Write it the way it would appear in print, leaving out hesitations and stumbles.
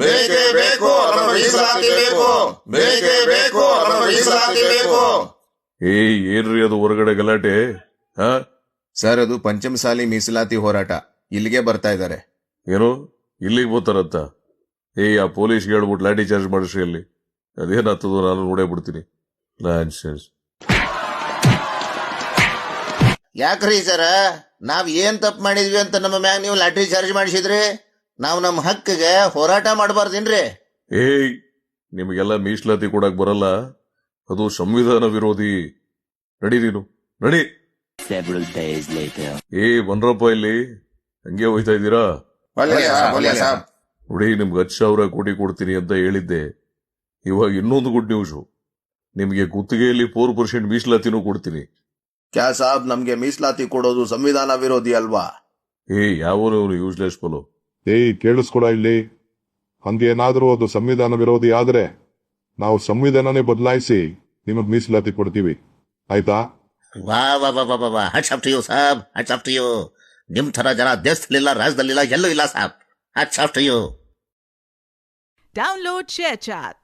ಬೇಕೇ ಬೇಕು, ನಮ್ಮ ಮೀಸಲಾತಿ ಬೇಕು. ಬೇಕೇ ಬೇಕು, ನಮ್ಮ ಮೀಸಲಾತಿ ಬೇಕು. ಏನ್ರಿ ಅದು ಹೊರಗಡೆ ಗಲಾಟೆ? ಸರ್, ಅದು ಪಂಚಮಸಾಲಿ ಮೀಸಲಾತಿ ಹೋರಾಟ. ಇಲ್ಲಿಗೆ ಬರ್ತಾ ಇದ್ದಾರೆ. ಏನು ಇಲ್ಲಿಗೆ ಬರ್ತಾರಂತ? ಆ ಪೊಲೀಸ್ಗೆ ಹೇಳ್ಬಿಟ್ಟು ಲಾಠಿ ಚಾರ್ಜ್ ಮಾಡಿಸ್ರಿ. ಅಲ್ಲಿ ಅದೇನಾಗ್ತದೋ ನಾನು ನೋಡೇ ಬಿಡ್ತೀನಿ. ಯಾಕ್ರಿ ಸರ, ನಾವ್ ಏನ್ ತಪ್ಪು ಮಾಡಿದ್ವಿ ಅಂತ ನಮ್ಮ ಮ್ಯಾಗ ನೀವು ಲಾಟ್ರಿ ಚಾರ್ಜ್ ಮಾಡಿಸಿದ್ರಿ? ನಾವ್ ನಮ್ಮ ಹಕ್ಕಿಗೆ ಹೋರಾಟ ಮಾಡಬಾರ್ದೇನ್ರಿ? ನಿಮಗೆಲ್ಲ ಮೀಸಲಾತಿ ಕೊಡಕ್ ಬರಲ್ಲ, ಅದು ಸಂವಿಧಾನ ವಿರೋಧಿ. ನಡಿ ನೀನು, ನಡಿ. ಬನ್ರಪ್ಪ, ಇಲ್ಲಿ ಹಂಗೆ ಹೋಯ್ತಾ ಇದ್ದೀರಾ? ನೋಡಿ, ನಿಮ್ಗೆ 10,000 ಕೋಟಿ ಕೊಡ್ತೀನಿ ಅಂತ ಹೇಳಿದ್ದೆ. ಇವಾಗ ಇನ್ನೊಂದು ಗುಡ್ ನ್ಯೂಸ್, ನಿಮ್ಗೆ ಗುತ್ತಿಗೆಯಲ್ಲಿ 4% ಮೀಸಲಾತಿನೂ ಕೊಡ್ತೀನಿ. ಕ್ಯಾ ಸಾಬ್, ನಮ್ಗೆ ಮೀಸಲಾತಿ ಕೊಡೋದು ಸಂವಿಧಾನ ವಿರೋಧಿ ಅಲ್ವಾ? ಯಾವನು ಯೂಸ್ಲೆಸ್ ಫಲೋ. ಕೇಳಿಸ್ಕೊಡ ಇಲ್ಲಿ. ಹಂಗೇನಾದ್ರೂ ಅದು ಸಂವಿಧಾನ ವಿರೋಧಿ ಆದ್ರೆ ನಾವು ಸಂವಿಧಾನನೇ ಬದಲಾಯಿಸಿ ನಿಮಗ್ ಮೀಸಲಾತಿ ಕೊಡ್ತೀವಿ, ಆಯ್ತಾ? ವಾ ವಾ ವಾ ವಾ ವಾ, ಹ್ಯಾಟ್ಸ್ ಆಫ್ ಟು ಯು ಸಾಬ್, ಹ್ಯಾಟ್ಸ್ ಆಫ್ ಟು ಯು. ನಿಮ್ ತರ ಜನ ದೇಶದಲ್ಲಿಲ್ಲ, ರಾಜ್ಯದಲ್ಲಿಲ್ಲ, ಎಲ್ಲೂ ಇಲ್ಲ ಸಾಬ್. Hats off to you. Download ShareChat.